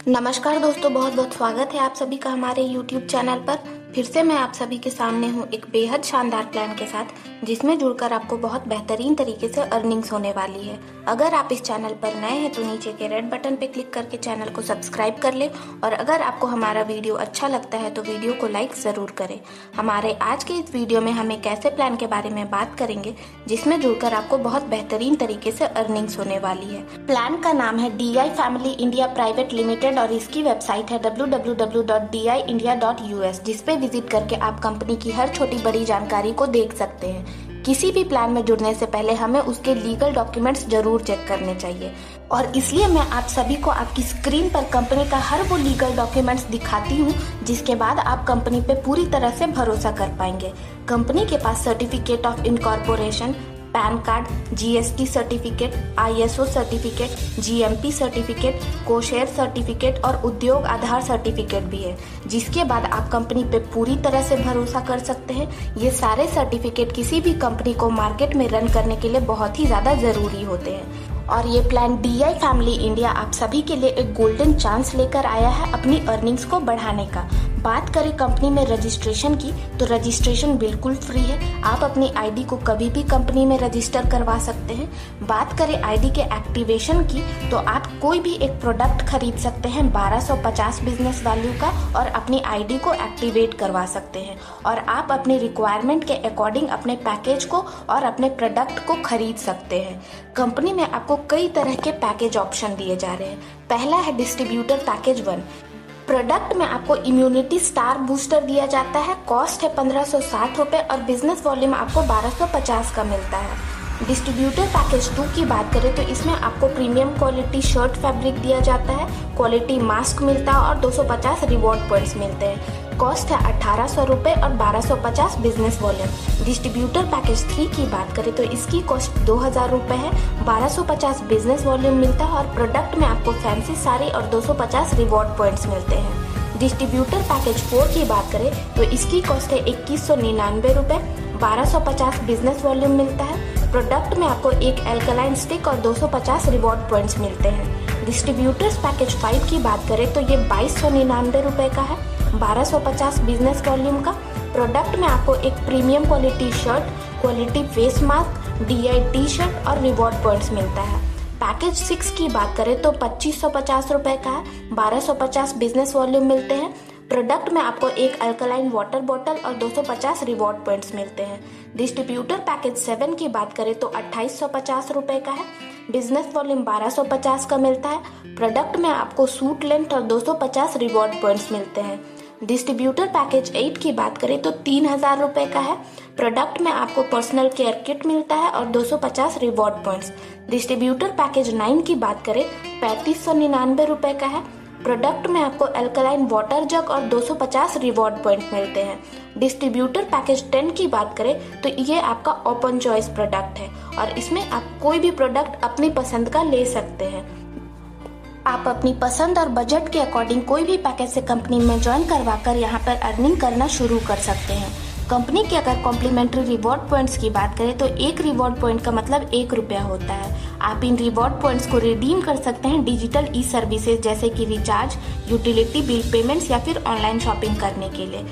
नमस्कार दोस्तों, बहुत बहुत स्वागत है आप सभी का हमारे YouTube चैनल पर। फिर से मैं आप सभी के सामने हूँ एक बेहद शानदार प्लान के साथ, जिसमें जुड़कर आपको बहुत बेहतरीन तरीके से अर्निंग्स होने वाली है। अगर आप इस चैनल पर नए हैं तो नीचे के रेड बटन पर क्लिक करके चैनल को सब्सक्राइब कर लें, और अगर आपको हमारा वीडियो अच्छा लगता है तो वीडियो को लाइक ज़रूर करें। हमारे आज के इस वीडियो में हम एक ऐसे प्लान के बारे में बात करेंगे जिसमें जुड़कर आपको बहुत बेहतरीन तरीके से अर्निंग्स होने वाली है। प्लान का नाम है DI family India private limited और इसकी वेबसाइट है www.diindia.us, जिसपे विजिट करके आप कंपनी की हर छोटी बड़ी जानकारी को देख सकते हैं। किसी भी प्लान में जुड़ने से पहले हमें उसके लीगल डॉक्यूमेंट्स जरूर चेक करने चाहिए, और इसलिए मैं आप सभी को आपकी स्क्रीन पर कंपनी का हर वो लीगल डॉक्यूमेंट्स दिखाती हूँ जिसके बाद आप कंपनी पे पूरी तरह से भरोसा कर पाएंगे। कंपनी के पास certificate of incorporation, PAN card, GST certificate, ISO certificate, GMP certificate, kosher certificate और उद्योग आधार सर्टिफिकेट भी है, जिसके बाद आप कंपनी पे पूरी तरह से भरोसा कर सकते हैं। ये सारे सर्टिफिकेट किसी भी कंपनी को मार्केट में रन करने के लिए बहुत ही ज़्यादा ज़रूरी होते हैं। और ये प्लान DI फैमिली इंडिया आप सभी के लिए एक गोल्डन चांस लेकर आया है अपनी अर्निंग्स को बढ़ाने का। बात करें कंपनी में रजिस्ट्रेशन की, तो रजिस्ट्रेशन बिल्कुल फ्री है। आप अपनी ID को कभी भी कंपनी में रजिस्टर करवा सकते हैं। बात करें ID के एक्टिवेशन की, तो आप कोई भी एक प्रोडक्ट खरीद सकते हैं 1250 बिजनेस वैल्यू का, और अपनी ID को एक्टिवेट करवा सकते हैं, और आप अपनी रिक्वायरमेंट के अकॉर्डिंग अपने पैकेज को और अपने प्रोडक्ट को खरीद सकते हैं। कंपनी में आपको कई तरह के पैकेज ऑप्शन दिए जा रहे हैं। पहला है डिस्ट्रीब्यूटर पैकेज 1। प्रोडक्ट में आपको इम्यूनिटी स्टार बूस्टर दिया जाता है। कॉस्ट है 1560 रुपये और बिजनेस वॉल्यूम आपको 1250 का मिलता है। डिस्ट्रीब्यूटर पैकेज 2 की बात करें तो इसमें आपको प्रीमियम क्वालिटी शर्ट फैब्रिक दिया जाता है, क्वालिटी मास्क मिलता है और 250 रिवॉर्ड पॉइंट्स मिलते हैं। कॉस्ट है 1800 रुपये और 1250 बिजनेस वॉल्यूम। डिस्ट्रीब्यूटर पैकेज 3 की बात करें तो इसकी कॉस्ट 2000 रुपये है, 1250 बिजनेस वॉल्यूम मिलता है और प्रोडक्ट में आपको फैंसी साड़ी और 250 रिवॉर्ड पॉइंट्स मिलते हैं। डिस्ट्रीब्यूटर पैकेज 4 की बात करें तो इसकी कॉस्ट है 2199 रुपये, 1250 बिजनेस वॉल्यूम मिलता है। प्रोडक्ट में आपको एक एल्कलाइन स्टिक और 250 रिवॉर्ड पॉइंट्स मिलते हैं। डिस्ट्रीब्यूटर्स पैकेज 5 की बात करें तो ये 2299 रुपये का है, 1250 बिजनेस वॉल्यूम का। प्रोडक्ट में आपको एक premium quality shirt, quality face mask, DI T shirt और रिवॉर्ड पॉइंट्स मिलता है। पैकेज 6 की बात करें तो 2550 रुपये का है, 1250 बिजनेस वॉल्यूम मिलते हैं। प्रोडक्ट में आपको एक अल्कलाइन वाटर बॉटल और 250 रिवॉर्ड पॉइंट्स मिलते हैं। डिस्ट्रीब्यूटर पैकेज 7 की बात करें तो 2850 रुपये का है, बिजनेस वॉल्यूम 1250 का मिलता है। प्रोडक्ट में आपको सूट लेंथ और 250 रिवॉर्ड पॉइंट्स मिलते हैं। डिस्ट्रीब्यूटर पैकेज 8 की बात करें तो 3000 रुपये का है। प्रोडक्ट में आपको पर्सनल केयर किट मिलता है और 250 रिवॉर्ड पॉइंट्स। डिस्ट्रीब्यूटर पैकेज 9 की बात करें 3599 रुपये का है। प्रोडक्ट में आपको अल्कलाइन वाटर जग और 250 रिवॉर्ड पॉइंट मिलते हैं। डिस्ट्रीब्यूटर पैकेज 10 की बात करें तो ये आपका ओपन चॉइस प्रोडक्ट है, और इसमें आप कोई भी प्रोडक्ट अपनी पसंद का ले सकते हैं। आप अपनी पसंद और बजट के अकॉर्डिंग कोई भी पैकेज से कंपनी में ज्वाइन करवाकर यहाँ पर अर्निंग करना शुरू कर सकते हैं। कंपनी के अगर कॉम्प्लीमेंट्री रिवॉर्ड पॉइंट्स की बात करें तो एक रिवॉर्ड पॉइंट का मतलब 1 रुपया होता है। आप इन रिवॉर्ड पॉइंट्स को रिडीम कर सकते हैं डिजिटल सर्विसेज जैसे कि रिचार्ज, यूटिलिटी बिल पेमेंट्स या फिर ऑनलाइन शॉपिंग करने के लिए।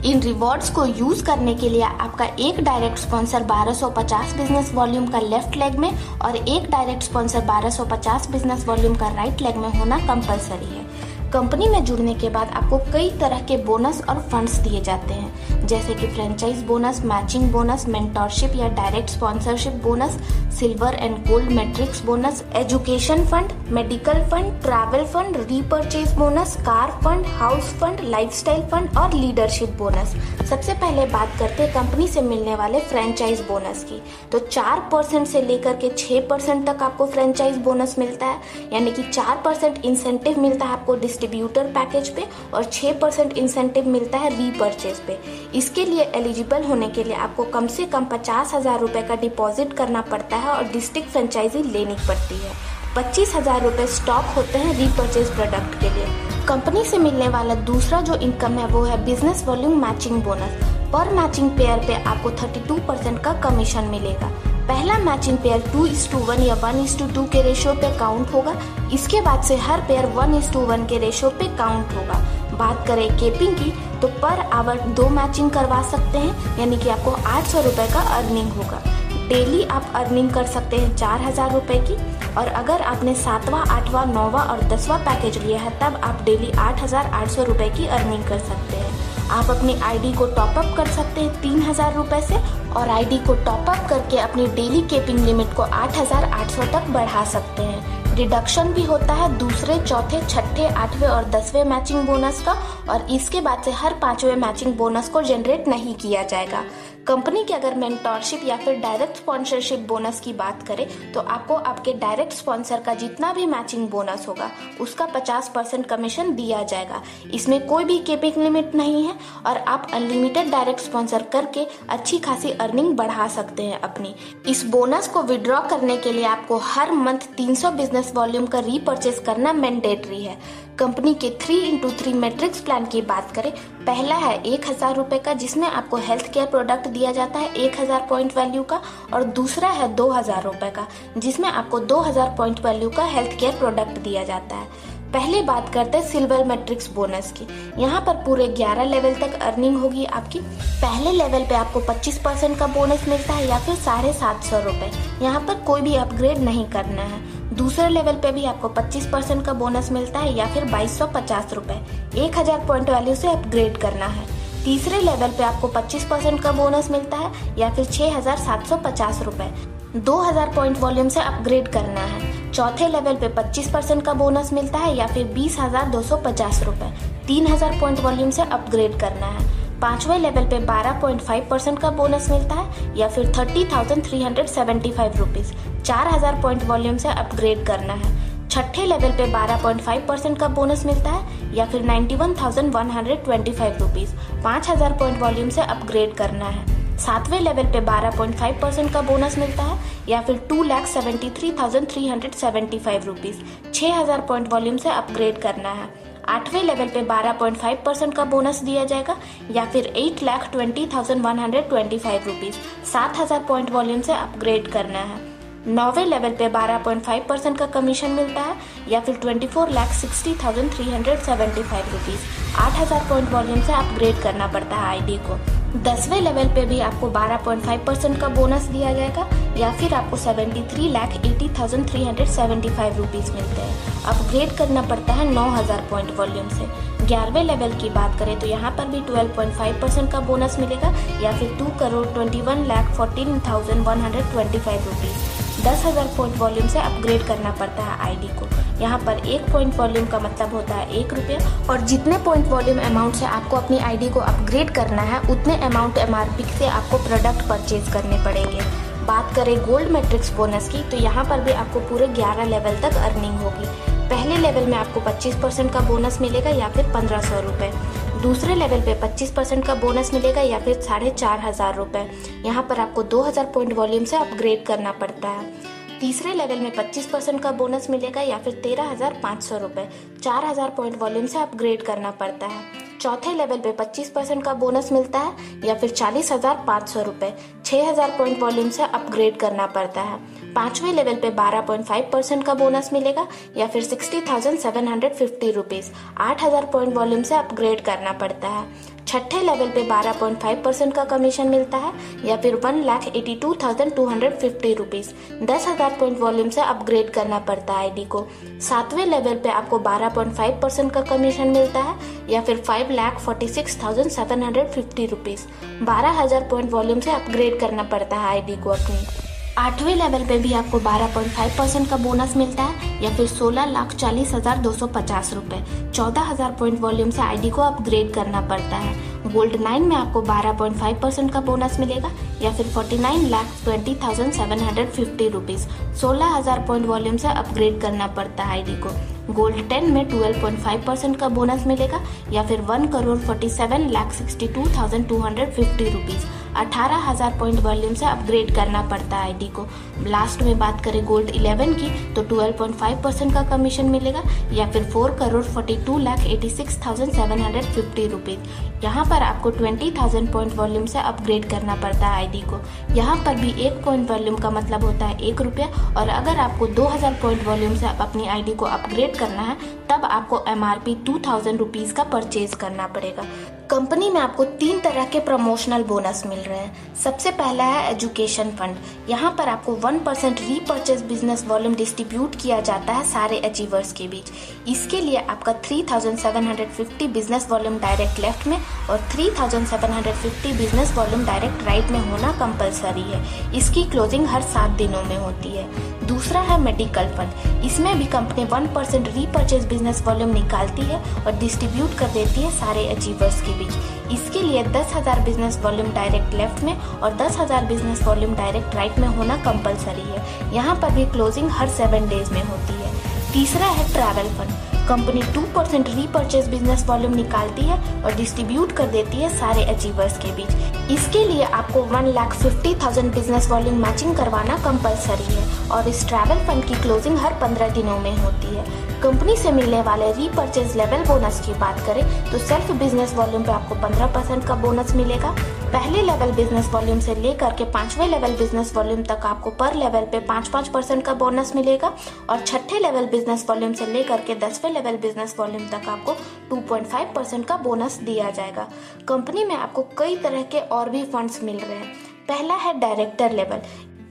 इन रिवॉर्ड्स को यूज करने के लिए आपका एक डायरेक्ट स्पॉन्सर 1250 बिजनेस वॉल्यूम का लेफ्ट लेग में और एक डायरेक्ट स्पॉन्सर 1250 बिजनेस वॉल्यूम का राइट लेग में होना कंपलसरी है। कंपनी में जुड़ने के बाद आपको कई तरह के बोनस और फंड्स दिए जाते हैं, जैसे कि franchise bonus, matching bonus, mentorship या direct sponsorship bonus, silver and gold matrix bonus, education fund, medical fund, travel fund, repurchase bonus, car fund, house fund, lifestyle fund और लीडरशिप बोनस। सबसे पहले बात करते हैं कंपनी से मिलने वाले फ्रेंचाइज बोनस की। तो 4% से लेकर के 6% तक आपको फ्रेंचाइज बोनस मिलता है, यानी कि 4% इंसेंटिव मिलता है आपको डिस्ट्रीब्यूटर पैकेज पे और 6% इंसेंटिव मिलता है रीपर्चेज पे। इसके लिए एलिजिबल होने के लिए आपको कम से कम 50,000 रुपये का डिपॉजिट करना पड़ता है और डिस्ट्रिक्ट फ्रेंचाइजी लेनी पड़ती है। 25,000 रुपये स्टॉक होते हैं रीपर्चेज प्रोडक्ट के लिए। कंपनी से मिलने वाला दूसरा जो इनकम है वो है बिजनेस वॉल्यूम मैचिंग बोनस। पर मैचिंग पेयर पे आपको 32% का कमीशन मिलेगा। पहला मैचिंग पेयर 2:1 या 1:2 के रेशियो पे काउंट होगा। इसके बाद से हर पेयर 1:1 के रेशियो पे काउंट होगा। बात करें केपिंग की तो पर आवर 2 मैचिंग करवा सकते हैं, यानी कि आपको 800 रुपये का अर्निंग होगा। डेली आप अर्निंग कर सकते हैं 4000 रुपये की, और अगर आपने 7वां, 8वां, 9वां और 10वां पैकेज लिया है तब आप डेली 8800 रुपये की अर्निंग कर सकते हैं। आप अपनी आईडी को टॉपअप कर सकते हैं 3000 रुपये से, और आईडी को टॉपअप करके अपनी डेली केपिंग लिमिट को 8800 तक बढ़ा सकते हैं। डिडक्शन भी होता है दूसरे, चौथे, छठे, 8वें और 10वें मैचिंग बोनस का, और इसके बाद से हर 5वें मैचिंग बोनस को जनरेट नहीं किया जाएगा। कंपनी के अगर मेंटोरशिप या फिर डायरेक्ट स्पॉन्सरशिप बोनस की बात करें तो आपको आपके डायरेक्ट स्पॉन्सर का जितना भी मैचिंग बोनस होगा उसका 50% कमीशन दिया जाएगा। इसमें कोई भी केपिंग लिमिट नहीं है और आप अनलिमिटेड डायरेक्ट स्पॉन्सर करके अच्छी खासी अर्निंग बढ़ा सकते हैं अपनी। इस बोनस को विड्रॉ करने के लिए आपको हर मंथ 300 बिजनेस वॉल्यूम का रीपर्चेस करना मैंडेटरी है। कंपनी के 3x3 मैट्रिक्स प्लान की बात करें, पहला है 1000 रुपए का जिसमें आपको हेल्थ केयर प्रोडक्ट दिया जाता है 1000 पॉइंट वैल्यू का, और दूसरा है 2000 रुपए का जिसमें आपको 2000 पॉइंट वैल्यू का हेल्थ केयर प्रोडक्ट दिया जाता है। पहले बात करते हैं सिल्वर मैट्रिक्स बोनस की। यहाँ पर पूरे 11 लेवल तक अर्निंग होगी आपकी। पहले लेवल पे आपको 25% का बोनस मिलता है या फिर 750 रुपए। यहाँ पर कोई भी अपग्रेड नहीं करना है। दूसरे लेवल पे भी आपको 25% का बोनस मिलता है या फिर 2250 रुपए। 1000 पॉइंट वैल्यू से अपग्रेड करना है। तीसरे लेवल पे आपको 25% का बोनस मिलता है या फिर 6750 रुपए। 2000 पॉइंट वॉल्यूम से अपग्रेड करना है। चौथे लेवल पे 25% का बोनस मिलता है या फिर 20250 रुपए। 3000 पॉइंट वॉल्यूम से अपग्रेड करना है। पांचवें लेवल पे 12.5% का बोनस मिलता है या फिर 30,375 रुपीज। 4000 पॉइंट वॉल्यूम से अपग्रेड करना है। छठे लेवल पे 12.5% का बोनस मिलता है या फिर 91,125 रुपीज। 5000 पॉइंट वॉल्यूम से अपग्रेड करना है। सातवें लेवल पे 12.5% का बोनस मिलता है या फिर 2,73,375 रुपीज। 6000 पॉइंट वॉल्यूम से अपग्रेड करना है। आठवें लेवल पे 12.5% का बोनस दिया जाएगा या फिर 8,20,125 रुपीज। 7000 पॉइंट वॉल्यूम से अपग्रेड करना है। नौवें लेवल पे 12.5% का कमीशन मिलता है या फिर 24,60,375 रुपीज। 8000 पॉइंट वॉल्यूम से अपग्रेड करना पड़ता है आईडी को। 10वें लेवल पे भी आपको 12.5% का बोनस दिया जाएगा या फिर आपको 73,80,375 रुपीज मिलते हैं। अपग्रेड करना पड़ता है 9000 पॉइंट वॉल्यूम से। 11वें लेवल की बात करें तो यहाँ पर भी 12.5% का बोनस मिलेगा या फिर 2,21,14,125 रुपीज। 10,000 पॉइंट वॉल्यूम से अपग्रेड करना पड़ता है आईडी को। यहाँ पर 1 पॉइंट वॉल्यूम का मतलब होता है 1 रुपया, और जितने पॉइंट वॉल्यूम अमाउंट से आपको अपनी आईडी को अपग्रेड करना है उतने अमाउंट MRP से आपको प्रोडक्ट परचेज करने पड़ेंगे। बात करें गोल्ड मैट्रिक्स बोनस की तो यहाँ पर भी आपको पूरे 11 लेवल तक अर्निंग होगी। पहले लेवल में आपको 25% का बोनस मिलेगा या फिर 1500 रुपये। दूसरे लेवल पे 25% का बोनस मिलेगा या फिर 4500 रुपये। यहाँ पर आपको 2000 पॉइंट वॉल्यूम से अपग्रेड करना पड़ता है। तीसरे लेवल में 25% का बोनस मिलेगा या फिर 13,500 रुपये। 4000 पॉइंट वॉल्यूम से अपग्रेड करना पड़ता है। चौथे लेवल पे 25% का बोनस मिलता है या फिर 40,500 रुपये। 6000 पॉइंट वॉल्यूम से अपग्रेड करना पड़ता है। पांचवें लेवल पे 12.5% का बोनस मिलेगा या फिर 60,750 रुपीज। 8000 पॉइंट वॉल्यूम से अपग्रेड करना पड़ता है। छठे लेवल पे 12.5% का कमीशन मिलता है या फिर 1,82,250 रुपीज। 10,000 पॉइंट वॉल्यूम से अपग्रेड करना पड़ता है आईडी को। सातवें लेवल पे आपको 12.5% का कमीशन मिलता है या फिर 5,46,750 रुपीज। 12,000 पॉइंट वॉल्यूम से अपग्रेड करना पड़ता है आईडी को अपनी। आठवें लेवल पे भी आपको 12.5% का बोनस मिलता है या फिर 16,40,250 रुपये। 14,000 पॉइंट वॉल्यूम से आईडी को अपग्रेड करना पड़ता है। गोल्ड 9 में आपको 12.5% का बोनस मिलेगा या फिर 49,20,750 रुपीज। 16,000 पॉइंट वॉल्यूम से अपग्रेड करना पड़ता है आईडी को। गोल्ड 10 में 12.5% का बोनस मिलेगा या फिर 1,47,62,250 रुपीज। 18,000 पॉइंट वॉल्यूम से अपग्रेड करना पड़ता है आईडी को। लास्ट में बात करें गोल्ड 11 की तो 12.5% का कमीशन मिलेगा या फिर 4,42,86,750 रुपीज़। यहाँ पर आपको 20,000 पॉइंट वॉल्यूम से अपग्रेड करना पड़ता है आईडी को। यहाँ पर भी 1 पॉइंट वॉल्यूम का मतलब होता है 1 रुपया, और अगर आपको 2,000 पॉइंट वॉल्यूम से अपनी आईडी को अपग्रेड करना है तब आपको MRP 2,000 रुपीज़ का परचेज करना पड़ेगा। कंपनी में आपको 3 तरह के प्रमोशनल बोनस मिल रहे हैं। सबसे पहला है एजुकेशन फंड। यहाँ पर आपको 1% रीपर्चेज बिजनेस वॉल्यूम डिस्ट्रीब्यूट किया जाता है सारे अचीवर्स के बीच। इसके लिए आपका 3,750 बिजनेस वॉल्यूम डायरेक्ट लेफ्ट में और 3,750 बिजनेस वॉल्यूम डायरेक्ट राइट में होना कंपलसरी है। इसकी क्लोजिंग हर 7 दिनों में होती है। दूसरा है मेडिकल फंड। इसमें भी कंपनी 1% रीपर्चेज बिजनेस वॉल्यूम निकालती है और डिस्ट्रीब्यूट कर देती है सारे अचीवर्स के बीच। इसके लिए 10,000 बिजनेस वॉल्यूम डायरेक्ट लेफ्ट में और 10,000 बिजनेस वॉल्यूम डायरेक्ट राइट में होना कंपलसरी है। यहाँ पर भी क्लोजिंग हर 7 डेज में होती है। तीसरा है travel fund. Company 2% repurchase business volume निकालती है और डिस्ट्रीब्यूट कर देती है सारे अचीवर्स के बीच। इसके लिए आपको 1,50,000 बिजनेस वॉल्यूम मैचिंग करवाना कंपलसरी है और इस ट्रैवल फंड की क्लोजिंग हर 15 दिनों में होती है। कंपनी से मिलने वाले रीपर्चेज लेवल बोनस की बात करें तो सेल्फ बिजनेस वॉल्यूम पे आपको 15% का बोनस मिलेगा। पहले लेवल बिजनेस वॉल्यूम से लेकर के 5वें लेवल बिजनेस वॉल्यूम तक आपको पर लेवल पे 5% का बोनस मिलेगा और 6ठे लेवल बिजनेस वॉल्यूम से लेकर के 10वें लेवल बिजनेस वॉल्यूम तक आपको 2.5% का बोनस दिया जाएगा। कंपनी में आपको कई तरह के और भी फंड्स मिल रहे हैं। पहला है डायरेक्टर लेवल।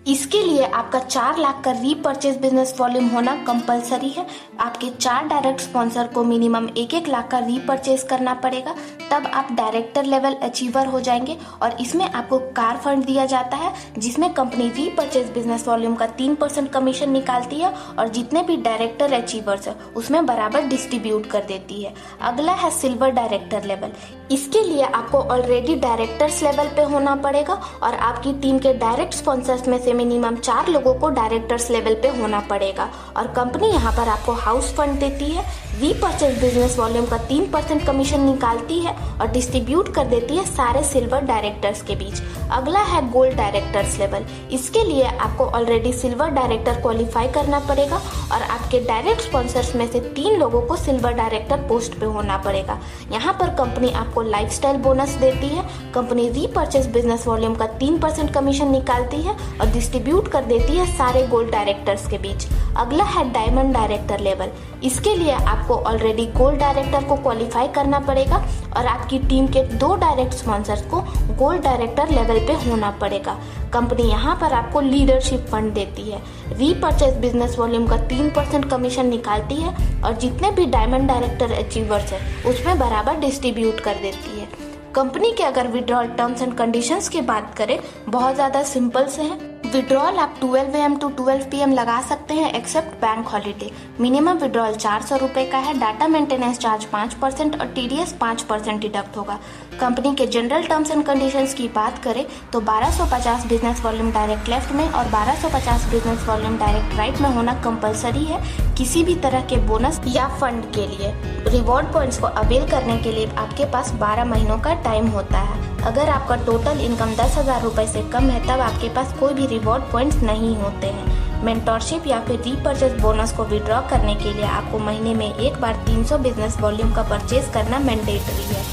इसके लिए आपका 4 लाख का रीपर्चेज बिजनेस वॉल्यूम होना कंपलसरी है। आपके 4 डायरेक्ट स्पॉन्सर को मिनिमम 1-1 लाख का रीपर्चेज करना पड़ेगा, तब आप डायरेक्टर लेवल अचीवर हो जाएंगे। और इसमें आपको कार फंड दिया जाता है जिसमें कंपनी रीपर्चेज बिजनेस वॉल्यूम का 3% कमीशन निकालती है और जितने भी डायरेक्टर अचीवर्स है उसमें बराबर डिस्ट्रीब्यूट कर देती है। अगला है सिल्वर डायरेक्टर लेवल। इसके लिए आपको ऑलरेडी डायरेक्टर्स लेवल पे होना पड़ेगा और आपकी टीम के डायरेक्ट स्पॉन्सर्स में से मिनिमम 4 लोगों को डायरेक्टर्स लेवल पे होना पड़ेगा। और कंपनी यहाँ पर आपको हाउस फंड देती है, रीपर्चेज बिजनेस वॉल्यूम का 3% कमीशन निकालती है और डिस्ट्रीब्यूट कर देती है सारे सिल्वर डायरेक्टर्स के बीच। अगला है गोल्ड डायरेक्टर्स लेवल। इसके लिए आपको ऑलरेडी सिल्वर डायरेक्टर क्वालिफाई करना पड़ेगा और आपके डायरेक्ट स्पॉन्सर्स में से 3 लोगों को सिल्वर डायरेक्टर पोस्ट पे होना पड़ेगा। यहाँ पर कंपनी आपको लाइफस्टाइल बोनस देती है। कंपनी रीपर्चेज बिजनेस वॉल्यूम का 3% कमीशन निकालती है और डिस्ट्रीब्यूट कर देती है सारे गोल्ड डायरेक्टर्स के बीच। अगला है डायमंड डायरेक्टर लेवल। इसके लिए आपको ऑलरेडी गोल्ड डायरेक्टर को क्वालिफाई करना पड़ेगा और आपकी टीम के 2 डायरेक्ट स्पॉन्सर्स को गोल्ड डायरेक्टर लेवल पे होना पड़ेगा। कंपनी यहाँ पर आपको लीडरशिप फंड देती है, रीपर्चेज बिजनेस वॉल्यूम का 3% कमीशन निकालती है और जितने भी डायमंड डायरेक्टर अचीवर्स है उसमें बराबर डिस्ट्रीब्यूट कर देती है। कंपनी के अगर विड्रॉल टर्म्स एंड कंडीशंस की बात करें बहुत ज़्यादा सिंपल से है। विड्रॉल आप 12 AM to 12 PM लगा सकते हैं except bank holiday. Minimum withdrawal 400 रुपये का है। डाटा मेंटेनेंस चार्ज 5% और TDS 5% डिडक्ट होगा। कंपनी के जनरल टर्म्स एंड कंडीशंस की बात करें तो 1250 बिजनेस वॉल्यूम डायरेक्ट लेफ्ट में और 1250 बिजनेस वॉल्यूम डायरेक्ट राइट में होना कंपलसरी है किसी भी तरह के बोनस या फंड के लिए। रिवॉर्ड पॉइंट्स को अवेल करने के लिए आपके पास 12 महीनों का टाइम होता है। अगर आपका टोटल इनकम 10,000 रुपये से कम है तब आपके पास कोई भी रिवॉर्ड पॉइंट्स नहीं होते हैं। मेंटोरशिप या फिर रीपर्चेज बोनस को विड्रॉ करने के लिए आपको महीने में एक बार 300 बिजनेस वॉल्यूम का परचेज करना मैंडेटरी है।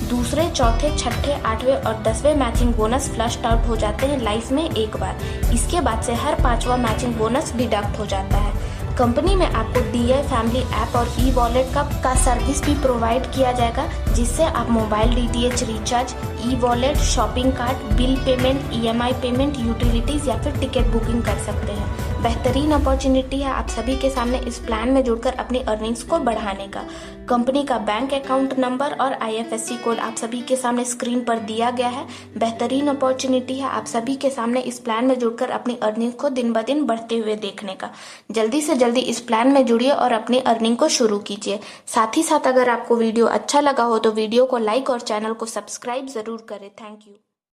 दूसरे, चौथे, छठे, 8वें और 10वें मैचिंग बोनस फ्लश्ड आउट हो जाते हैं लाइफ में एक बार। इसके बाद से हर 5वां मैचिंग बोनस डिडक्ट हो जाता है। कंपनी में आपको DI फैमिली ऐप और ई-वॉलेट का सर्विस भी प्रोवाइड किया जाएगा जिससे आप mobile DTH recharge, e-wallet, shopping cart, bill payment, EMI payment, utilities या फिर टिकट बुकिंग कर सकते हैं। बेहतरीन अपॉर्चुनिटी है आप सभी के सामने इस प्लान में जुड़कर अपनी अर्निंग्स को बढ़ाने का। कंपनी का बैंक अकाउंट नंबर और IFSC कोड आप सभी के सामने स्क्रीन पर दिया गया है। बेहतरीन अपॉर्चुनिटी है आप सभी के सामने इस प्लान में जुड़कर अपनी अर्निंग को दिन ब दिन बढ़ते हुए देखने का। जल्दी से जल्दी इस प्लान में जुड़िए और अपनी अर्निंग को शुरू कीजिए। साथ ही साथ अगर आपको वीडियो अच्छा लगा हो तो वीडियो को लाइक और चैनल को सब्सक्राइब जरूर करें। Thank you.